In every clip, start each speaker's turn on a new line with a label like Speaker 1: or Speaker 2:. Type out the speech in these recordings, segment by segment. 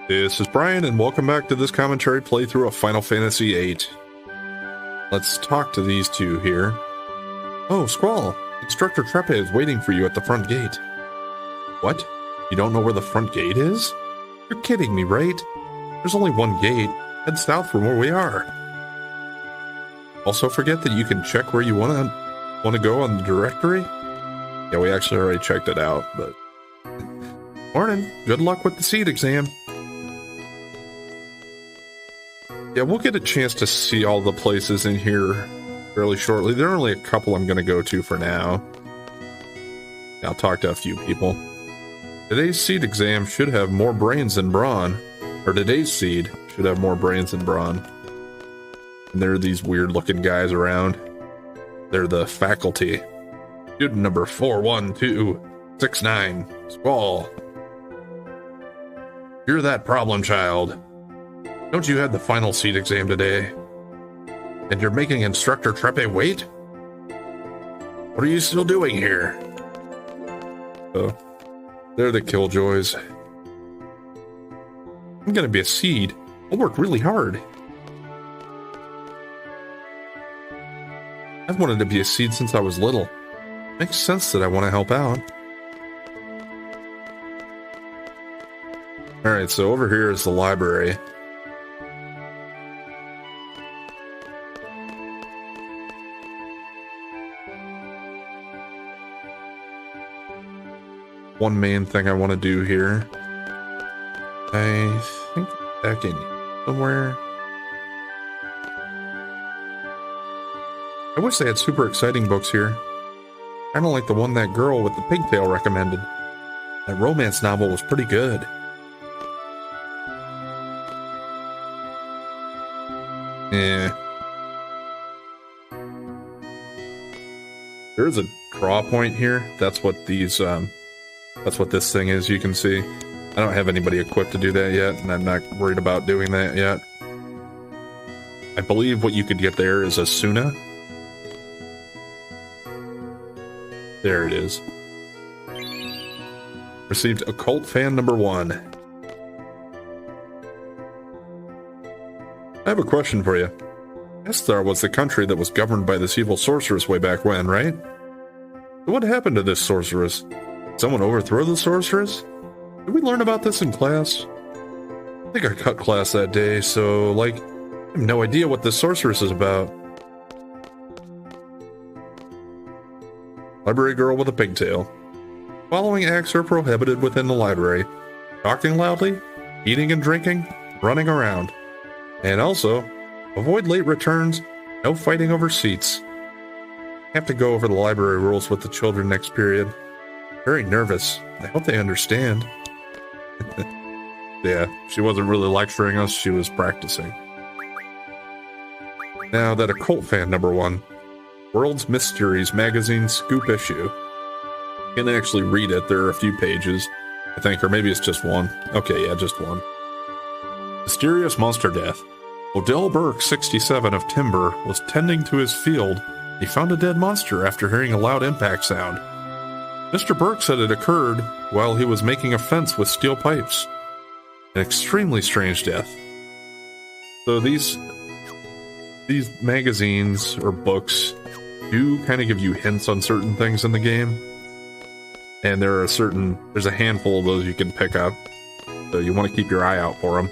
Speaker 1: This is Brian, and welcome back to this commentary playthrough of Final Fantasy VIII. Let's talk to these two here. Oh, Squall, Instructor Treppe is waiting for you at the front gate. What? You don't know where the front gate is? You're kidding me, right? There's only one gate. Head south from where we are. Also, forget that you can check where you want to go on the directory. Yeah, we actually already checked it out, but... Morning. Good luck with the seat exam. Yeah, we'll get a chance to see all the places in here fairly shortly. There are only a couple I'm going to go to for now. I'll talk to a few people. Today's seed exam should have more brains than brawn. Or today's seed should have more brains than brawn. And there are these weird-looking guys around. They're the faculty. Student number 41269, Squall. You're that problem child. Don't you have the final seat exam today? And you're making Instructor Treppe wait? What are you still doing here? Oh, they're the killjoys. I'm gonna be a seed. I'll work really hard. I've wanted to be a seed since I was little. Makes sense that I want to help out. Alright, so over here is the library. One main thing I want to do here. I think back in somewhere. I wish they had super exciting books here. Kind of like the one that girl with the pigtail recommended. That romance novel was pretty good. Yeah. There is a draw point here. That's what these, that's what this thing is, you can see. I don't have anybody equipped to do that yet, and I'm not worried about doing that yet. I believe what you could get there is a Suna. There it is. Received Occult Fan number 1. I have a question for you. Esthar was the country that was governed by this evil sorceress way back when, right? What happened to this sorceress? Did someone overthrow the sorceress? Did we learn about this in class? I think I cut class that day, so, I have no idea what this sorceress is about. Library girl with a pigtail. Following acts are prohibited within the library. Talking loudly, eating and drinking, running around. And also, avoid late returns, no fighting over seats. Have to go over the library rules with the children next period. Very nervous. I hope they understand. Yeah, she wasn't really lecturing us, she was practicing. Now that Occult Fan number 1. World's Mysteries magazine scoop issue. You can actually read it. There are a few pages, I think, or maybe it's just one. Okay, yeah, just one. Mysterious monster death. Odell Burke, 67, of Timber, was tending to his field. He found a dead monster after hearing a loud impact sound. Mr. Burke said it occurred while he was making a fence with steel pipes. An extremely strange death. So these magazines or books do kind of give you hints on certain things in the game. And there's a handful of those you can pick up. So you want to keep your eye out for them.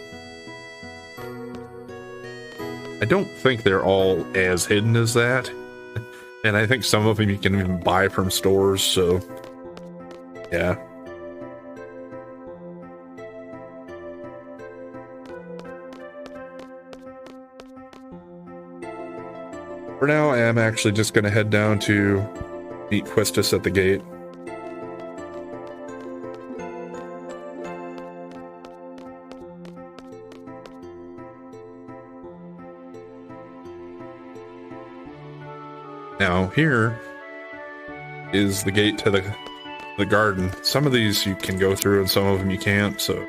Speaker 1: I don't think they're all as hidden as that. And I think some of them you can even buy from stores, so... yeah. For now, I am actually just going to head down to meet Quistis at the gate. Now, here is the gate to the garden. Some of these you can go through and some of them you can't, so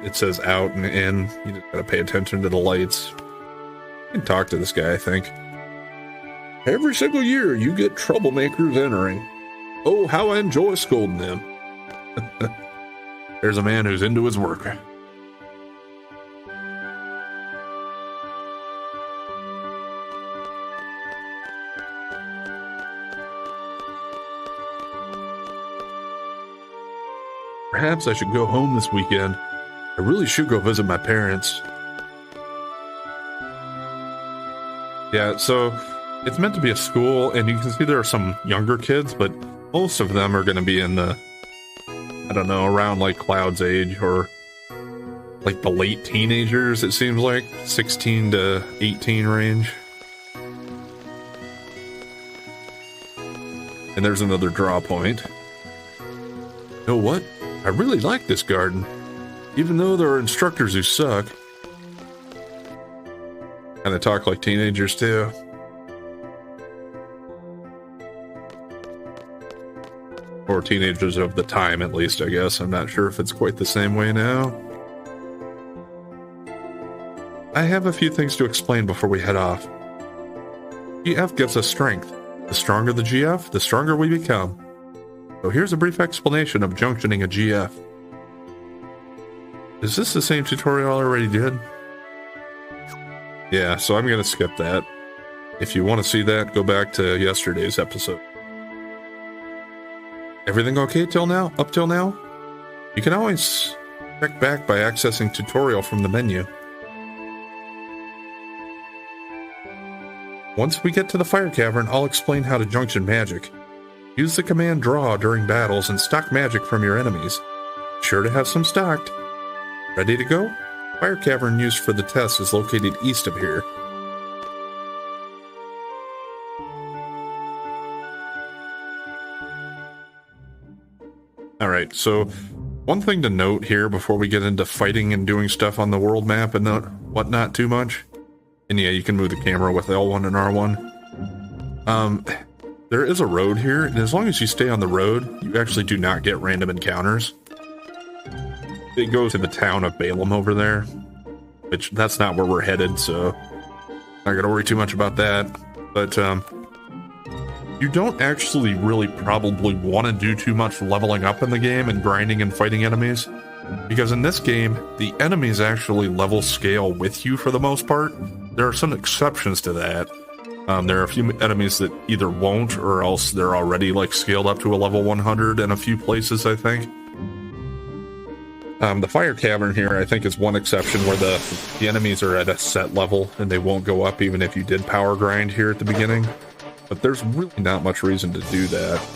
Speaker 1: it says out and in. You just gotta pay attention to the lights. You can talk to this guy, I think. Every single year, you get troublemakers entering. Oh, how I enjoy scolding them. There's a man who's into his work. Perhaps I should go home this weekend. I really should go visit my parents. Yeah, so it's meant to be a school, and you can see there are some younger kids, but most of them are going to be in the, I don't know, around like Cloud's age, or like the late teenagers, it seems like, 16 to 18 range. And there's another draw point. You know what? I really like this garden, even though there are instructors who suck. Kind of talk like teenagers too. Or teenagers of the time, at least, I guess. I'm not sure if it's quite the same way now. I have a few things to explain before we head off. GF gives us strength. The stronger the GF, the stronger we become. So here's a brief explanation of junctioning a GF. Is this the same tutorial I already did? Yeah, so I'm going to skip that. If you want to see that, go back to yesterday's episode. Everything okay till now? Up till now? You can always check back by accessing tutorial from the menu. Once we get to the fire cavern, I'll explain how to junction magic. Use the command draw during battles and stock magic from your enemies. Sure to have some stocked. Ready to go? Fire cavern used for the test is located east of here. Alright, so one thing to note here before we get into fighting and doing stuff on the world map and whatnot too much. And yeah, you can move the camera with L1 and R1. There is a road here, and as long as you stay on the road, you actually do not get random encounters. It goes to the town of Balaam over there, which that's not where we're headed, so not gonna worry too much about that. But you don't actually really probably want to do too much leveling up in the game and grinding and fighting enemies, because in this game, the enemies actually level scale with you for the most part. There are some exceptions to that. There are a few enemies that either won't, or else they're already like scaled up to a level 100 in a few places, I think. The fire cavern here, I think, is one exception where the enemies are at a set level and they won't go up even if you did power grind here at the beginning. But there's really not much reason to do that.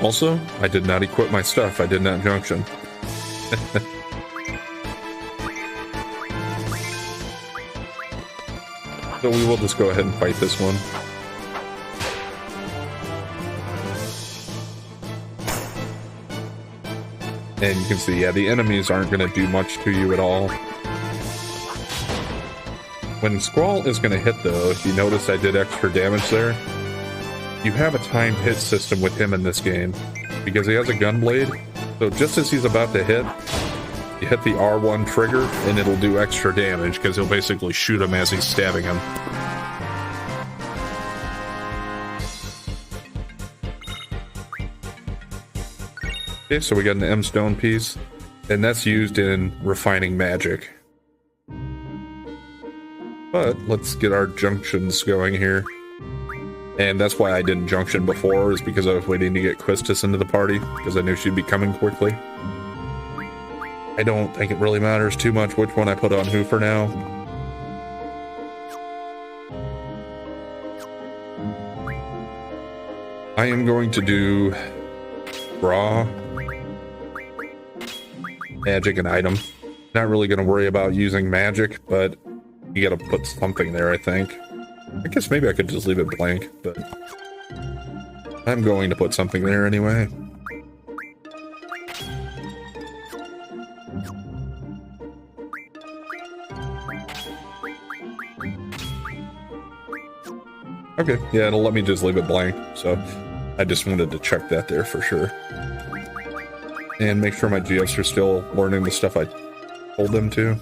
Speaker 1: Also, I did not equip my stuff. I did not junction. So we will just go ahead and fight this one. And you can see, yeah, the enemies aren't going to do much to you at all. When Squall is going to hit, though, if you notice I did extra damage there, you have a timed hit system with him in this game, because he has a gun blade. So just as he's about to hit, you hit the R1 trigger, and it'll do extra damage, because he'll basically shoot him as he's stabbing him. Okay, so we got an M stone piece, and that's used in refining magic. But let's get our junctions going here. And that's why I didn't junction before, is because I was waiting to get Quistis into the party, because I knew she'd be coming quickly. I don't think it really matters too much which one I put on who for now. I am going to do draw, magic, and item. Not really going to worry about using magic, but you got to put something there, I think. I guess maybe I could just leave it blank, but I'm going to put something there anyway. Okay, yeah, it'll let me just leave it blank, so I just wanted to check that there for sure. And make sure my GFs are still learning the stuff I told them to.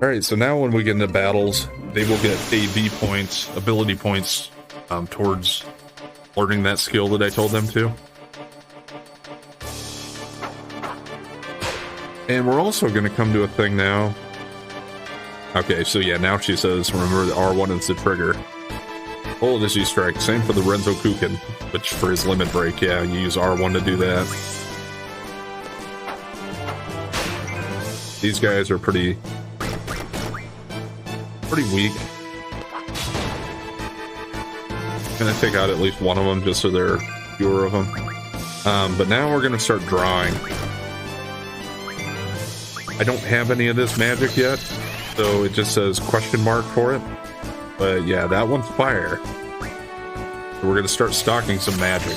Speaker 1: Alright, so now when we get into battles, they will get AV points, ability points, towards learning that skill that I told them to. And we're also going to come to a thing now. Okay, so yeah, now she says, remember the R1 is the trigger. Hold as you strike. Same for the Renzo Kukin, which for his limit break, yeah, you use R1 to do that. These guys are pretty weak. Gonna take out at least one of them just so there are fewer of them. But now we're gonna start drawing. I don't have any of this magic yet, so it just says question mark for it. But yeah, that one's fire. So we're gonna start stocking some magic.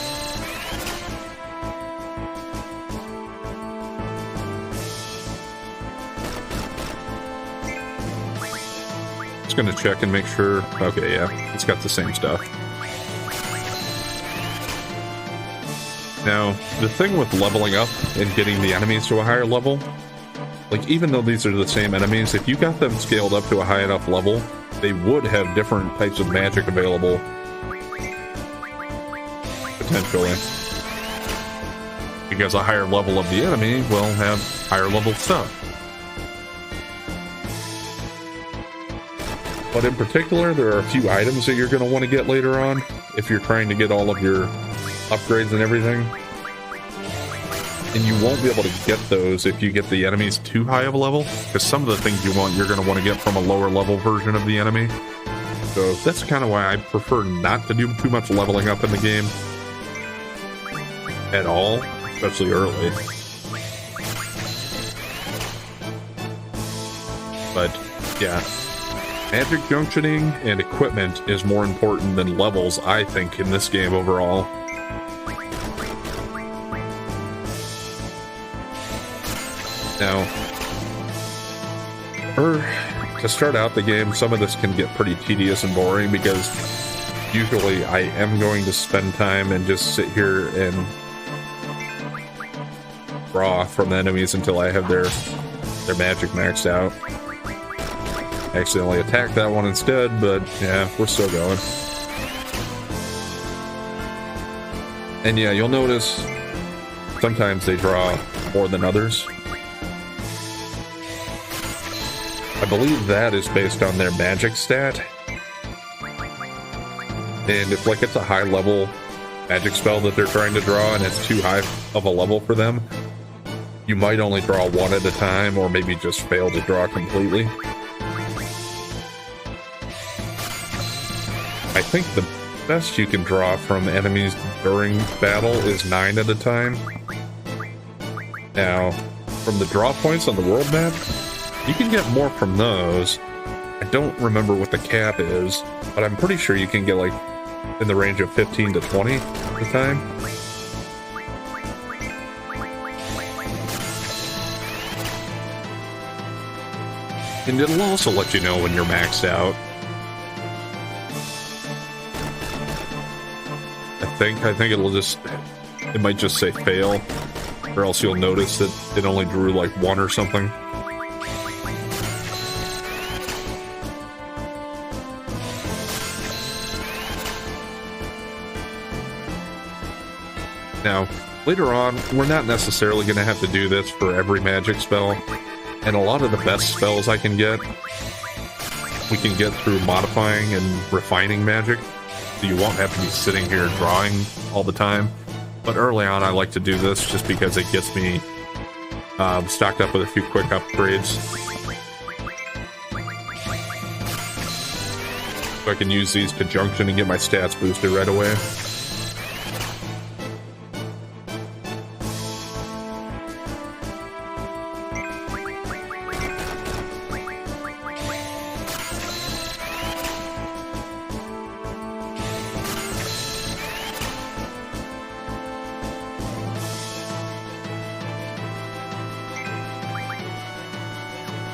Speaker 1: Just gonna check and make sure. Okay, yeah, it's got the same stuff. Now, the thing with leveling up and getting the enemies to a higher level, like even though these are the same enemies, if you got them scaled up to a high enough level, they would have different types of magic available. Potentially. Because a higher level of the enemy will have higher level stuff. But in particular, there are a few items that you're going to want to get later on if you're trying to get all of your upgrades and everything. And you won't be able to get those if you get the enemies too high of a level, because some of the things you want, you're going to want to get from a lower level version of the enemy. So that's kind of why I prefer not to do too much leveling up in the game at all, especially early. But yeah, magic junctioning and equipment is more important than levels, I think, in this game overall. Now, to start out the game, some of this can get pretty tedious and boring because usually I am going to spend time and just sit here and draw from the enemies until I have their magic maxed out. I accidentally attacked that one instead, but yeah, we're still going. And yeah, you'll notice sometimes they draw more than others. I believe that is based on their magic stat. And if like it's a high level magic spell that they're trying to draw and it's too high of a level for them, you might only draw one at a time or maybe just fail to draw completely. I think the best you can draw from enemies during battle is 9 at a time. Now, from the draw points on the world map, you can get more from those. I don't remember what the cap is, but I'm pretty sure you can get like in the range of 15 to 20 at a time. And it'll also let you know when you're maxed out. I think it'll just, it might just say fail, or else you'll notice that it only drew like 1 or something. Now, later on, we're not necessarily going to have to do this for every magic spell, and a lot of the best spells I can get, we can get through modifying and refining magic, so you won't have to be sitting here drawing all the time. But early on, I like to do this just because it gets me stocked up with a few quick upgrades. So I can use these to junction and get my stats boosted right away.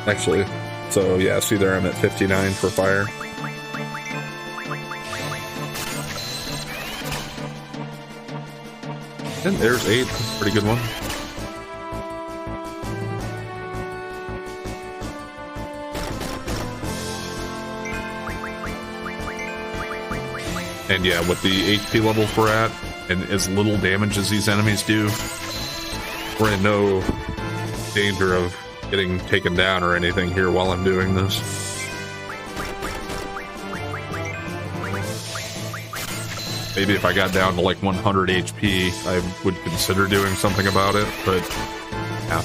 Speaker 1: Actually, so yeah, see there I'm at 59 for fire. And there's 8, pretty good one. And yeah, with the HP levels we're at, and as little damage as these enemies do, we're in no danger of getting taken down or anything here while I'm doing this. Maybe if I got down to like 100 HP, I would consider doing something about it, but yeah.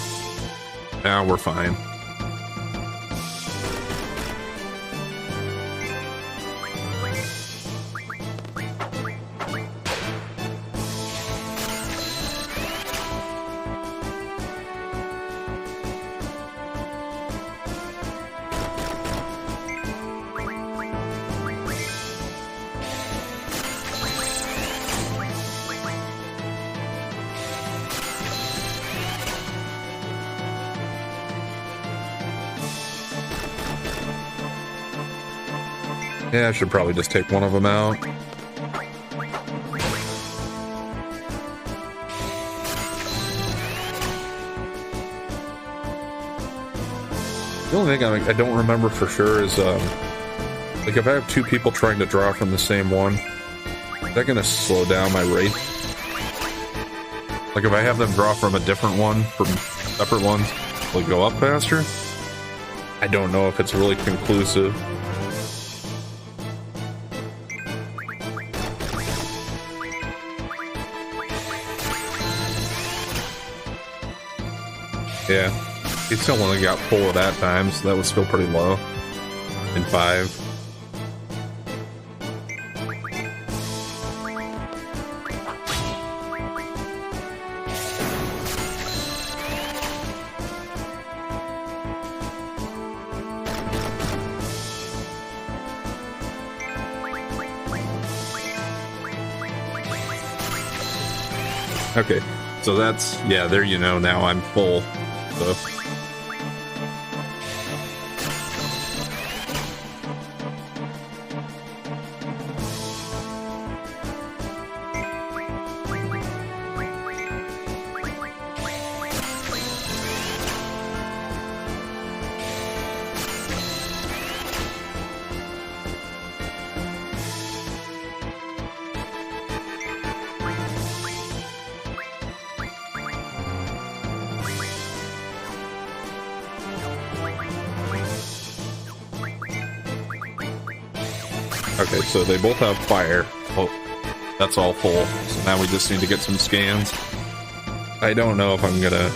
Speaker 1: Now we're fine. Yeah, I should probably just take one of them out. The only thing I don't remember for sure is, like if I have two people trying to draw from the same one, is that going to slow down my rate? Like if I have them draw from a different one, from separate ones, will it go up faster? I don't know if it's really conclusive. Yeah, he still only got 4 that time, so that was still pretty low. In 5. Okay, so that's, yeah, there you know, now I'm full. So. Okay, so they both have fire. Oh, that's all full. So now we just need to get some scans. I don't know if I'm gonna...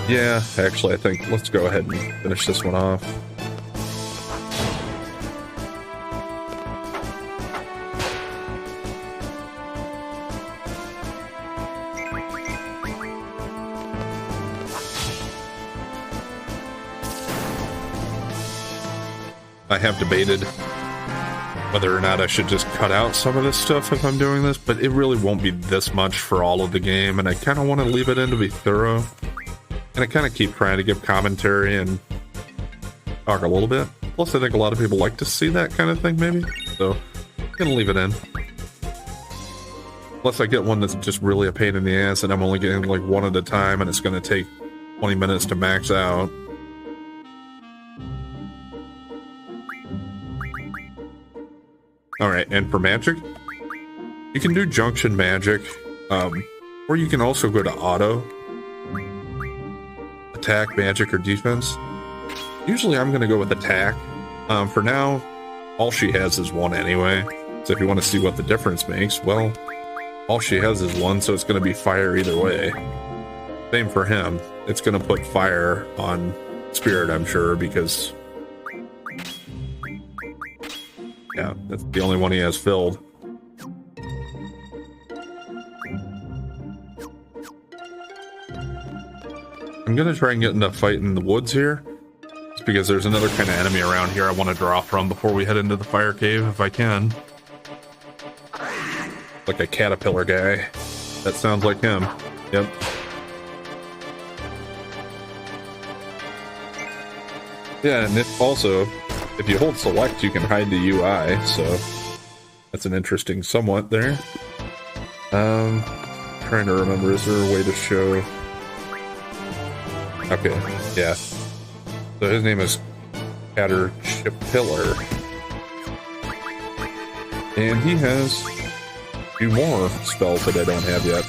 Speaker 1: Yeah, actually, I think let's go ahead and finish this one off. I have debated whether or not I should just cut out some of this stuff if I'm doing this, but it really won't be this much for all of the game, and I kind of want to leave it in to be thorough. And I kind of keep trying to give commentary and talk a little bit. Plus, I think a lot of people like to see that kind of thing, maybe. So, I'm going to leave it in. Unless I get one that's just really a pain in the ass, and I'm only getting like one at a time, and it's going to take 20 minutes to max out. Alright, and for magic, you can do junction magic, or you can also go to auto, attack, magic, or defense. Usually I'm going to go with attack. For now, all she has is 1 anyway, so if you want to see what the difference makes, well, all she has is 1, so it's going to be fire either way. Same for him. It's going to put fire on Spirit, I'm sure, because... yeah, that's the only one he has filled. I'm gonna try and get into a fight in the woods here. Just because there's another kind of enemy around here I want to draw from before we head into the fire cave, if I can. Like a caterpillar guy. That sounds like him. Yep. Yeah, and if you hold select, you can hide the UI, so that's an interesting somewhat there. Trying to remember, is there a way to show... Okay, yeah. So his name is Caterpillar. And he has 2 more spells that I don't have yet.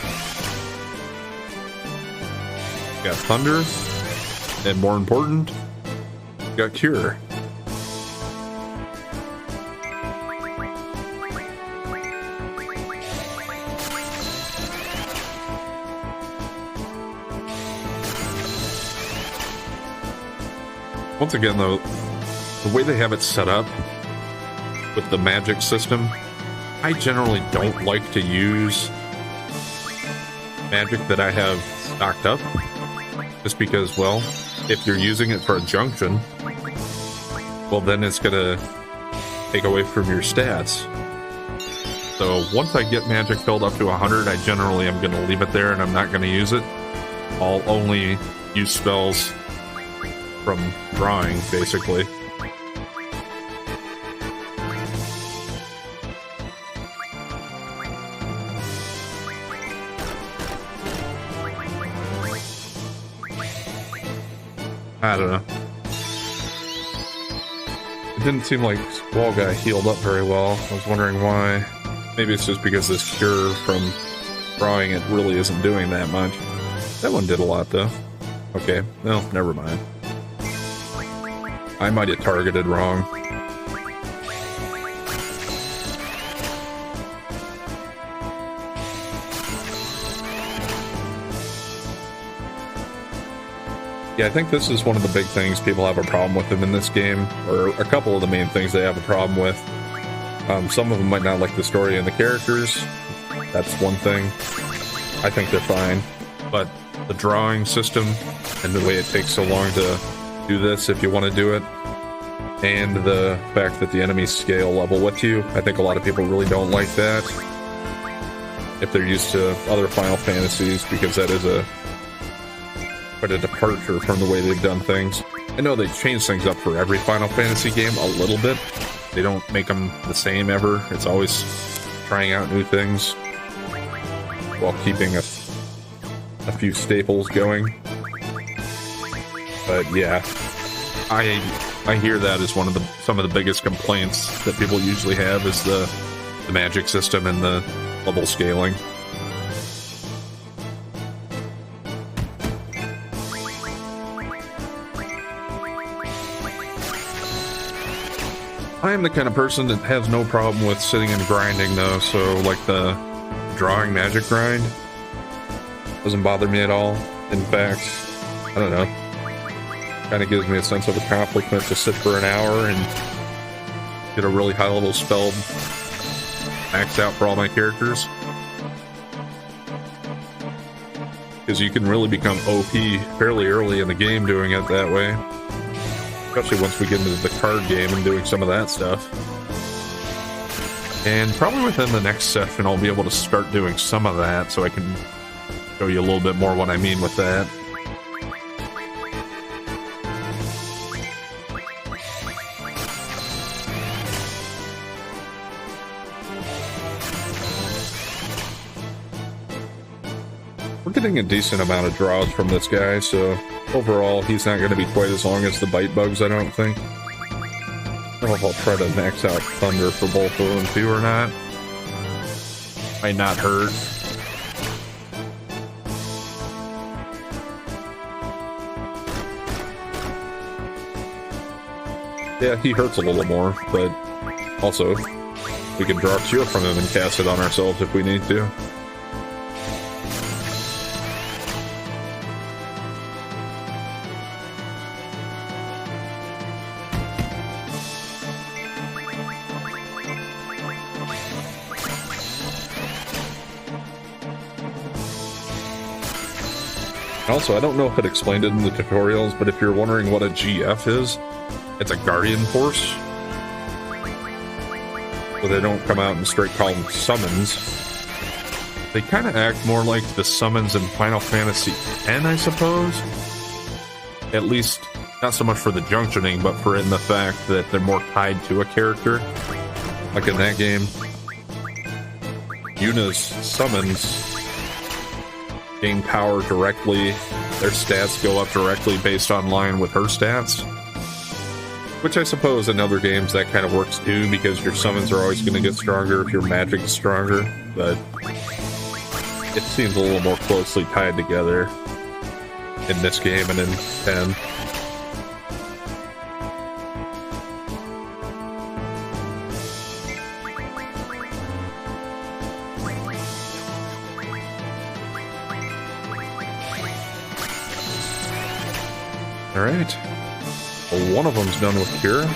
Speaker 1: Got Thunder, and more important, got Cure. Once again, though, the way they have it set up with the magic system, I generally don't like to use magic that I have stocked up, just because, well, if you're using it for a junction, well, then it's gonna take away from your stats. So once I get magic filled up to 100, I generally am gonna leave it there and I'm not gonna use it. I'll only use spells from drawing, basically. I don't know. It didn't seem like Squall Guy healed up very well. I was wondering why. Maybe it's just because this cure from drawing it really isn't doing that much. That one did a lot, though. Okay, well, never mind. I might have targeted wrong. Yeah, I think this is one of the big things people have a problem with him in this game, or a couple of the main things they have a problem with. Some of them might not like the story and the characters. That's one thing. I think they're fine. But the drawing system and the way it takes so long to do this if you want to do it, and the fact that the enemies scale level with you, I think a lot of people really don't like that if they're used to other Final Fantasies, because that is quite a departure from the way they've done things. I know they change things up for every Final Fantasy game a little bit. They don't make them the same ever. It's always trying out new things while keeping a few staples going. But yeah, I hear that as one of some of the biggest complaints that people usually have is the magic system and the level scaling. I am the kind of person that has no problem with sitting and grinding, though, so like the drawing magic grind doesn't bother me at all. In fact, I don't know, kind of gives me a sense of accomplishment to sit for an hour and get a really high level spell maxed out for all my characters. Because you can really become OP fairly early in the game doing it that way. Especially once we get into the card game and doing some of that stuff. And probably within the next session I'll be able to start doing some of that, so I can show you a little bit more what I mean with that. We're getting a decent amount of draws from this guy, so overall he's not going to be quite as long as the bite bugs, I don't think. I don't know if I'll try to max out Thunder for both of them too or not. Might not hurt. Yeah, he hurts a little more, but also we can draw a cure from him and cast it on ourselves if we need to. Also, I don't know if it explained it in the tutorials, but if you're wondering what a GF is, it's a Guardian Force. So they don't come out and straight call them summons. They kind of act more like the summons in Final Fantasy X, I suppose. At least, not so much for the junctioning, but for in the fact that they're more tied to a character. Like in that game, Yuna's summons gain power directly. Their stats go up directly based on line with her stats. Which I suppose in other games that kind of works too, because your summons are always going to get stronger if your magic is stronger, but it seems a little more closely tied together in this game and in 10. Alright. One of them's done with cure.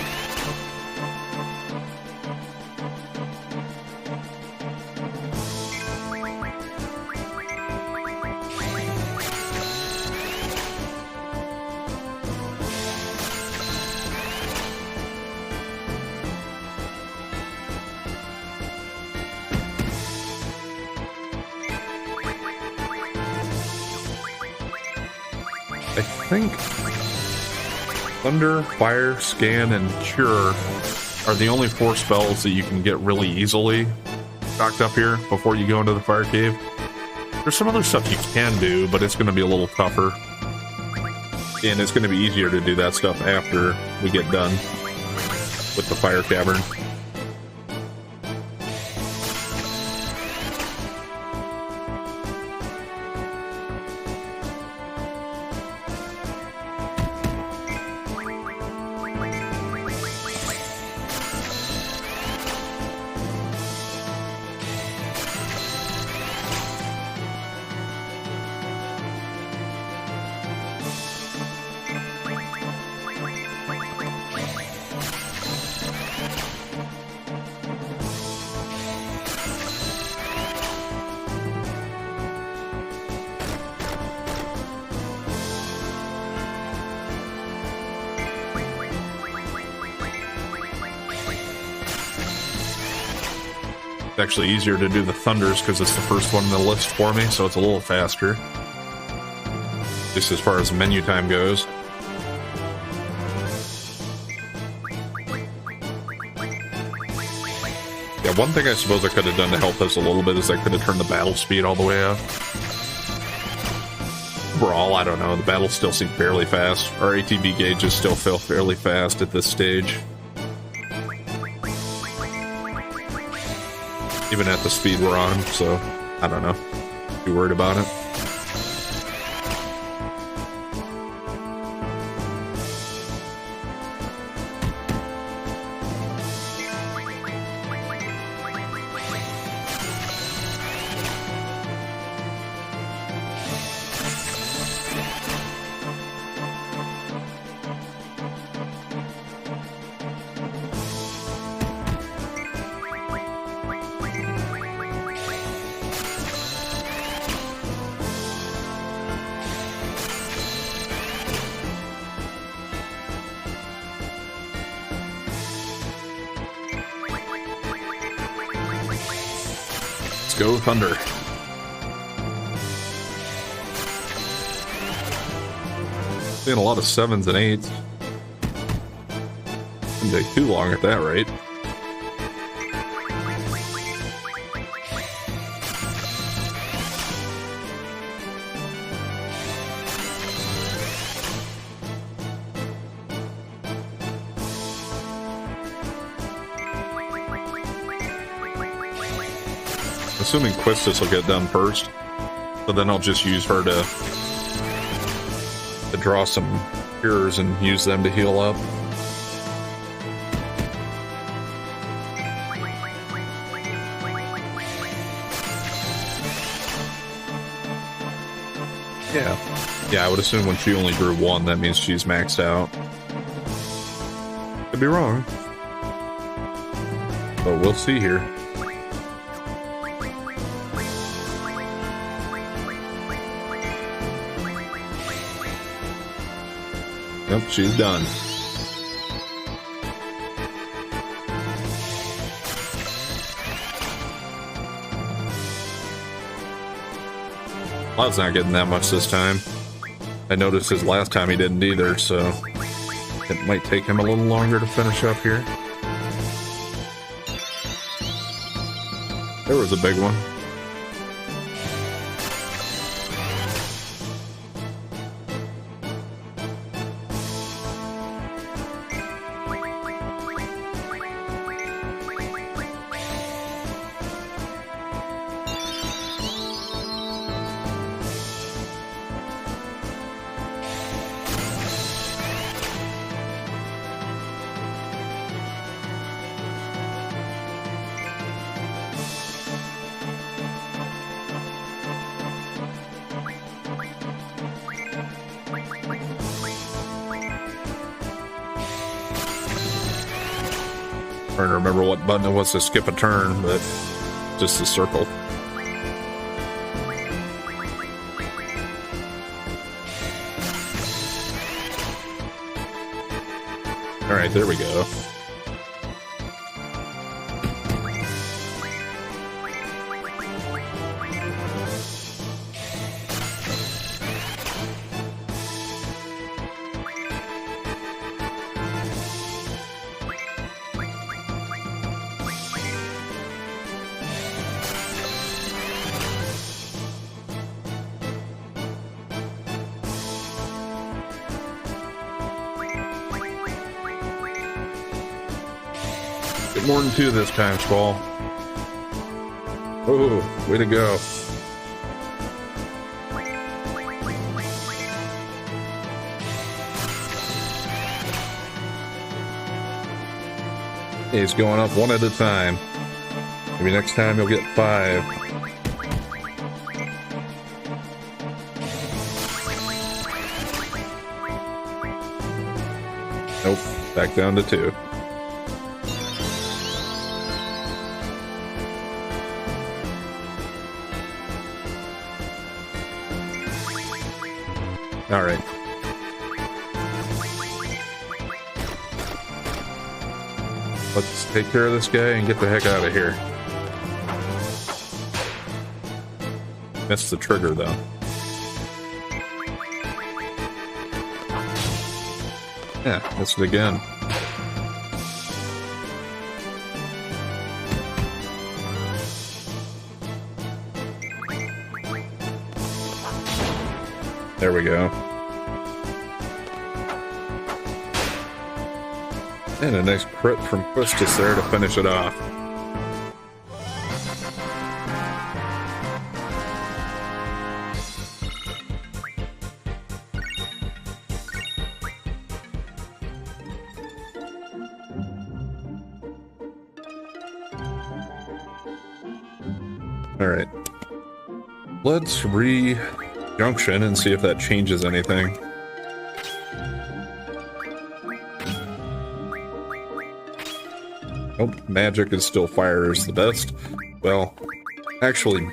Speaker 1: I think Thunder, Fire, Scan, and Cure are the only 4 spells that you can get really easily stocked up here before you go into the Fire Cave. There's some other stuff you can do, but it's going to be a little tougher. And it's going to be easier to do that stuff after we get done with the Fire Cavern. Actually easier to do the Thunders because it's the first one on the list for me, so it's a little faster. Just as far as menu time goes. Yeah, one thing I suppose I could have done to help this a little bit is I could have turned the battle speed all the way up. Overall, I don't know, the battles still seem fairly fast. Our ATB gauges still feel fairly fast at this stage. Even at the speed we're on, so I don't know. Too worried about it. Go Thunder. Seeing a lot of 7s and 8s. Didn't take too long at that rate. Assuming Quistis will get done first, so then I'll just use her to draw some cures and use them to heal up. Yeah, I would assume when she only drew 1, that means she's maxed out. Could be wrong, but we'll see here. Yep, she's done. Cloud's not getting that much this time. I noticed his last time he didn't either, so it might take him a little longer to finish up here. There was a big one. Trying to remember what button it was to skip a turn, but just a circle. All right, there we go. Get more than 2 this time, Squall. Oh, way to go. He's going up 1 at a time. Maybe next time you'll get 5. Nope, back down to 2. All right. Let's take care of this guy and get the heck out of here. Missed the trigger, though. Yeah, missed it again. There we go. And a nice crit from Quistis there to finish it off. All right. Let's re-junction and see if that changes anything. Oh, magic is still fire is the best. Well, actually,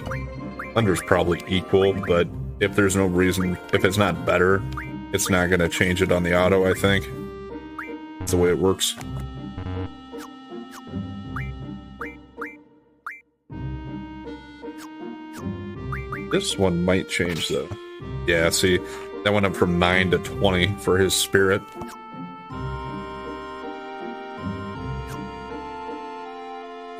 Speaker 1: thunder's probably equal, but if there's no reason, if it's not better, it's not going to change it on the auto, I think. That's the way it works. This one might change, though. Yeah, see, that went up from 9 to 20 for his spirit.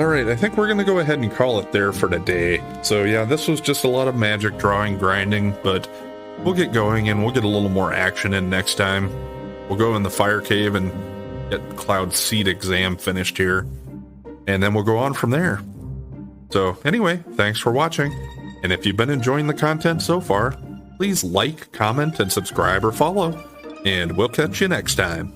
Speaker 1: Alright, I think we're going to go ahead and call it there for today. So yeah, this was just a lot of magic drawing, grinding, but we'll get going and we'll get a little more action in next time. We'll go in the fire cave and get Cloud's seed exam finished here. And then we'll go on from there. So anyway, thanks for watching. And if you've been enjoying the content so far, please like, comment, and subscribe or follow. And we'll catch you next time.